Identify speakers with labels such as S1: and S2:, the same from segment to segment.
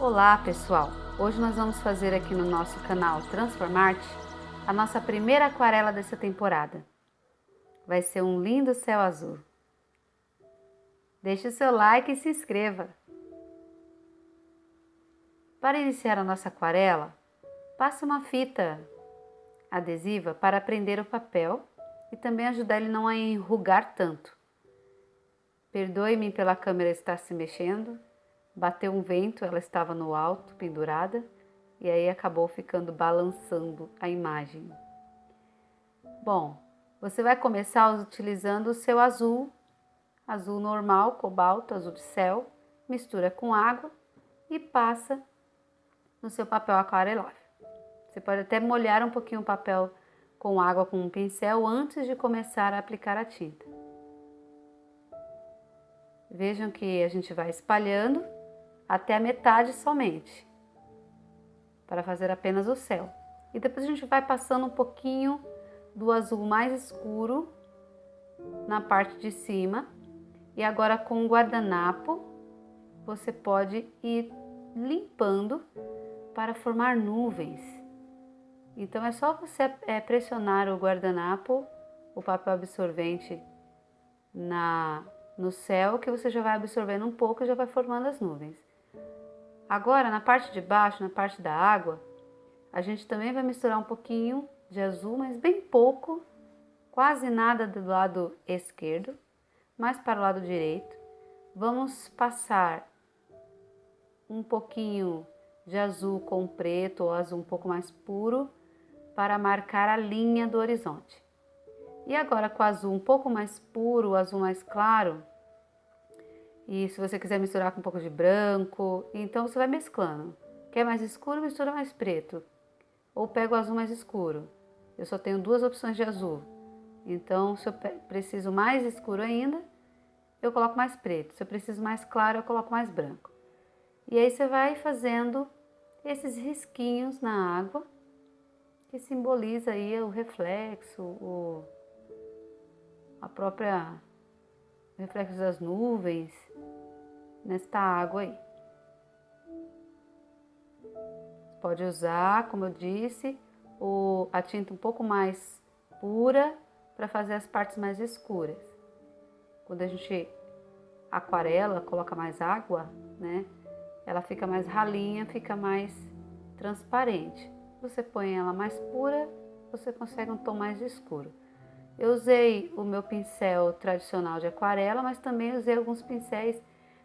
S1: Olá pessoal, hoje nós vamos fazer aqui no nosso canal Transformarte a nossa primeira aquarela dessa temporada. Vai ser um lindo céu azul. Deixe o seu like e se inscreva. Para iniciar a nossa aquarela, passe uma fita adesiva para prender o papel e também ajudar ele não a enrugar tanto. Perdoe-me pela câmera estar se mexendo. Bateu um vento, ela estava no alto, pendurada, e aí acabou ficando balançando a imagem. Bom, você vai começar utilizando o seu azul normal, cobalto, azul de céu, mistura com água e passa no seu papel aquarelável. Você pode até molhar um pouquinho o papel com água com um pincel antes de começar a aplicar a tinta. Vejam que a gente vai espalhando até a metade somente, para fazer apenas o céu. E depois a gente vai passando um pouquinho do azul mais escuro na parte de cima. E agora com o guardanapo, você pode ir limpando para formar nuvens. Então é só você pressionar o guardanapo, o papel absorvente no céu, que você já vai absorvendo um pouco e já vai formando as nuvens. Agora, na parte de baixo, na parte da água, a gente também vai misturar um pouquinho de azul, mas bem pouco, quase nada do lado esquerdo, mais para o lado direito. Vamos passar um pouquinho de azul com preto ou azul um pouco mais puro para marcar a linha do horizonte. E agora com o azul um pouco mais puro, o azul mais claro, e se você quiser misturar com um pouco de branco, então você vai mesclando. Quer mais escuro, mistura mais preto. Ou pega o azul mais escuro. Eu só tenho duas opções de azul. Então, se eu preciso mais escuro ainda, eu coloco mais preto. Se eu preciso mais claro, eu coloco mais branco. E aí você vai fazendo esses risquinhos na água, que simboliza aí o reflexo, o reflexo das nuvens nesta água aí. Pode usar, como eu disse, a tinta um pouco mais pura para fazer as partes mais escuras. Quando a gente aquarela, coloca mais água, né? Ela fica mais ralinha, fica mais transparente. Você põe ela mais pura, você consegue um tom mais escuro. Eu usei o meu pincel tradicional de aquarela, mas também usei alguns pincéis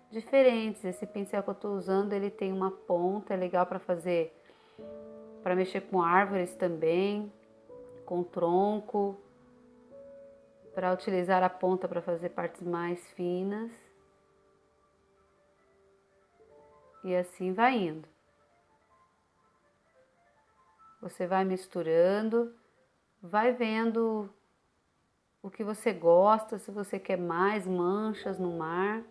S1: diferentes. Esse pincel que eu estou usando, ele tem uma ponta, é legal para mexer com árvores também, com tronco, para utilizar a ponta para fazer partes mais finas. E assim vai indo. Você vai misturando, vai vendo o que você gosta, se você quer mais manchas no mar.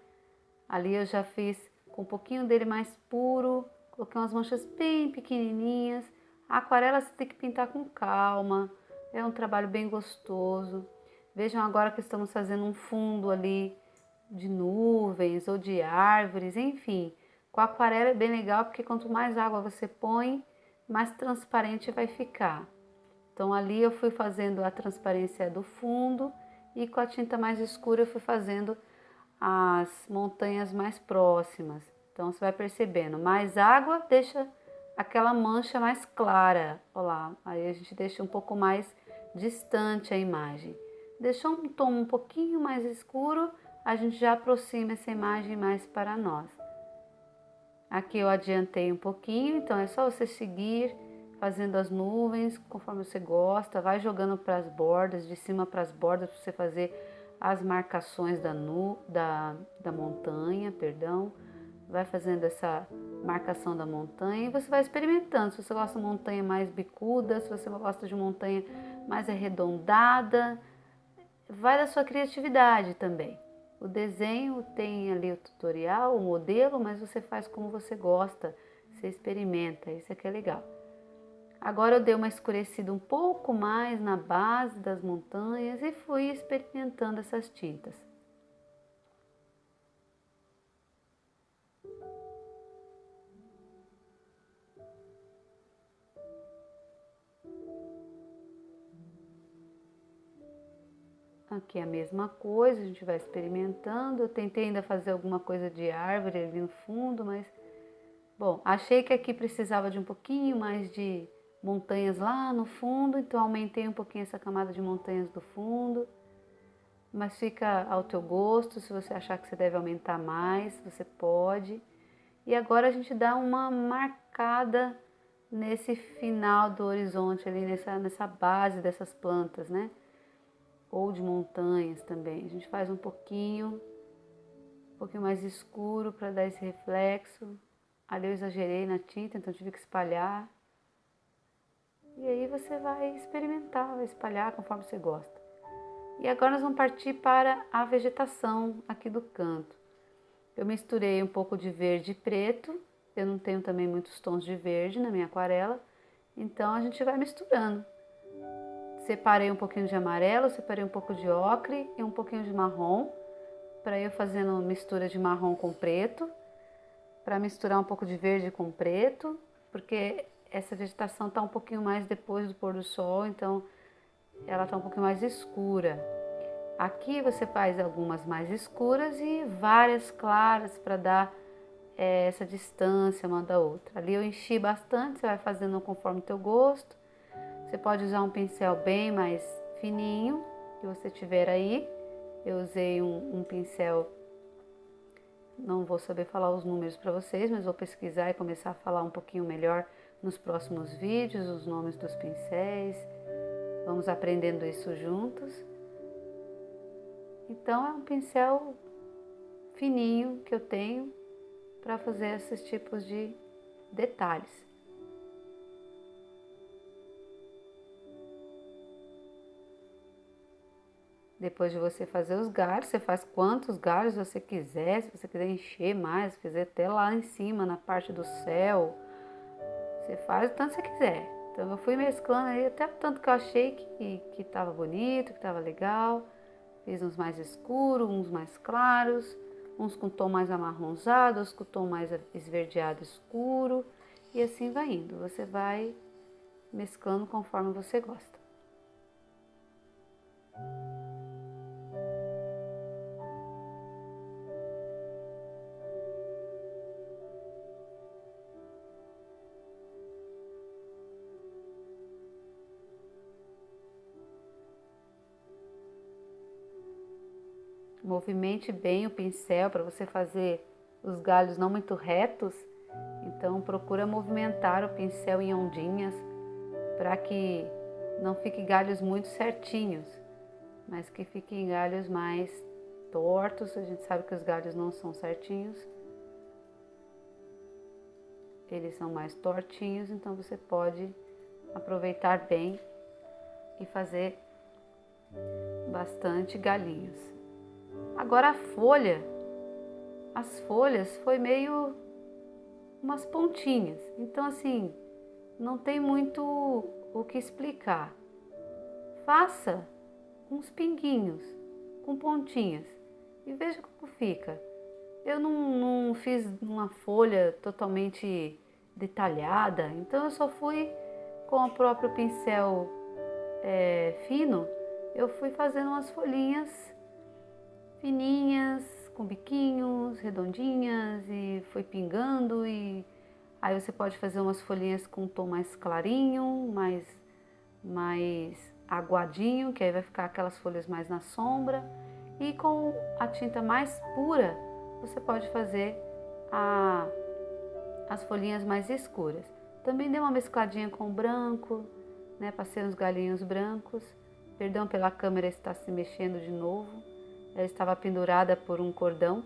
S1: Ali eu já fiz com um pouquinho dele mais puro, coloquei umas manchas bem pequenininhas. A aquarela você tem que pintar com calma, é um trabalho bem gostoso. Vejam agora que estamos fazendo um fundo ali de nuvens ou de árvores, enfim. Com a aquarela é bem legal porque quanto mais água você põe, mais transparente vai ficar. Então ali eu fui fazendo a transparência do fundo e com a tinta mais escura eu fui fazendo as montanhas mais próximas. Então você vai percebendo, mais água deixa aquela mancha mais clara. Olha lá, aí a gente deixa um pouco mais distante a imagem. Deixou um tom um pouquinho mais escuro, a gente já aproxima essa imagem mais para nós. Aqui eu adiantei um pouquinho, então é só você seguir fazendo as nuvens conforme você gosta, vai jogando para as bordas, de cima para as bordas, para você fazer as marcações da montanha, perdão. Vai fazendo essa marcação da montanha e você vai experimentando. Se você gosta de montanha mais bicuda, se você gosta de montanha mais arredondada, vai da sua criatividade também. O desenho tem ali o tutorial, o modelo, mas você faz como você gosta, você experimenta, isso aqui é legal. Agora eu dei uma escurecida um pouco mais na base das montanhas e fui experimentando essas tintas. Aqui é a mesma coisa, a gente vai experimentando. Eu tentei ainda fazer alguma coisa de árvore ali no fundo, mas... Bom, achei que aqui precisava de um pouquinho mais de montanhas lá no fundo, então aumentei um pouquinho essa camada de montanhas do fundo. Mas fica ao teu gosto, se você achar que você deve aumentar mais, você pode. E agora a gente dá uma marcada nesse final do horizonte ali, nessa base dessas plantas, né? Ou de montanhas também. A gente faz um pouquinho mais escuro para dar esse reflexo. Ali eu exagerei na tinta, então tive que espalhar. E aí você vai experimentar, vai espalhar conforme você gosta. E agora nós vamos partir para a vegetação aqui do canto. Eu misturei um pouco de verde e preto. Eu não tenho também muitos tons de verde na minha aquarela. Então a gente vai misturando. Separei um pouquinho de amarelo, separei um pouco de ocre e um pouquinho de marrom. Para eu fazendo mistura de marrom com preto. Para misturar um pouco de verde com preto. Porque essa vegetação está um pouquinho mais depois do pôr do sol, então ela está um pouquinho mais escura. Aqui você faz algumas mais escuras e várias claras para dar essa distância uma da outra. Ali eu enchi bastante, você vai fazendo conforme o teu gosto. Você pode usar um pincel bem mais fininho que você tiver aí. Eu usei um pincel, não vou saber falar os números para vocês, mas vou pesquisar e começar a falar um pouquinho melhor nos próximos vídeos, os nomes dos pincéis. Vamos aprendendo isso juntos. Então é um pincel fininho que eu tenho para fazer esses tipos de detalhes. Depois de você fazer os galhos, você faz quantos galhos você quiser, se você quiser encher mais, se quiser até lá em cima, na parte do céu, você faz o tanto que você quiser. Então eu fui mesclando aí até o tanto que eu achei que tava bonito, que tava legal. Fiz uns mais escuros, uns mais claros, uns com tom mais amarronzado, outros com tom mais esverdeado escuro. E assim vai indo, você vai mesclando conforme você gosta. Movimente bem o pincel para você fazer os galhos não muito retos. Então procura movimentar o pincel em ondinhas para que não fique galhos muito certinhos, mas que fiquem galhos mais tortos. A gente sabe que os galhos não são certinhos, eles são mais tortinhos, então você pode aproveitar bem e fazer bastante galhinhos. Agora as folhas foi meio umas pontinhas, então assim, não tem muito o que explicar. Faça uns pinguinhos com pontinhas e veja como fica. Eu não fiz uma folha totalmente detalhada, então eu só fui com o próprio pincel fino, eu fui fazendo umas folhinhas fininhas, com biquinhos, redondinhas, e foi pingando. E aí você pode fazer umas folhinhas com um tom mais clarinho, mais aguadinho, que aí vai ficar aquelas folhas mais na sombra. E com a tinta mais pura, você pode fazer as folhinhas mais escuras. Também dei uma mescladinha com o branco, né? Passei uns galinhos brancos. Perdão pela câmera estar se mexendo de novo. Ela estava pendurada por um cordão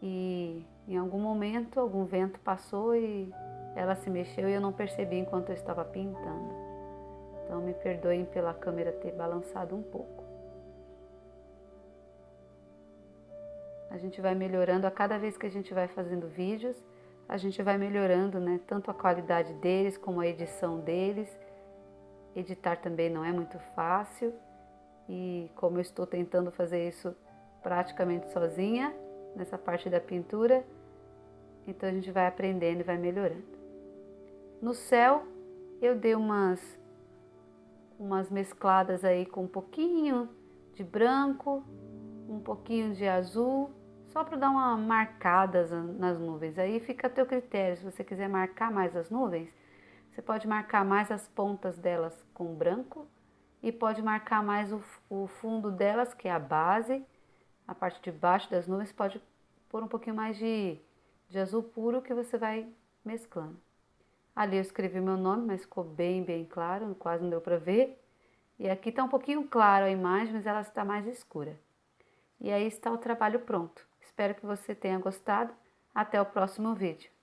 S1: e em algum momento algum vento passou e ela se mexeu e eu não percebi enquanto eu estava pintando. Então me perdoem pela câmera ter balançado um pouco. A gente vai melhorando a cada vez que a gente vai fazendo vídeos, a gente vai melhorando, né? Tanto a qualidade deles como a edição deles. Editar também não é muito fácil. E como eu estou tentando fazer isso praticamente sozinha, nessa parte da pintura, então a gente vai aprendendo e vai melhorando. No céu, eu dei umas mescladas aí com um pouquinho de branco, um pouquinho de azul, só para dar uma marcada nas nuvens. Aí fica a teu critério, se você quiser marcar mais as nuvens, você pode marcar mais as pontas delas com branco e pode marcar mais o fundo delas, que é a base, a parte de baixo das nuvens, pode pôr um pouquinho mais de azul puro que você vai mesclando. Ali eu escrevi meu nome, mas ficou bem claro, quase não deu para ver. E aqui está um pouquinho claro a imagem, mas ela está mais escura. E aí está o trabalho pronto. Espero que você tenha gostado. Até o próximo vídeo.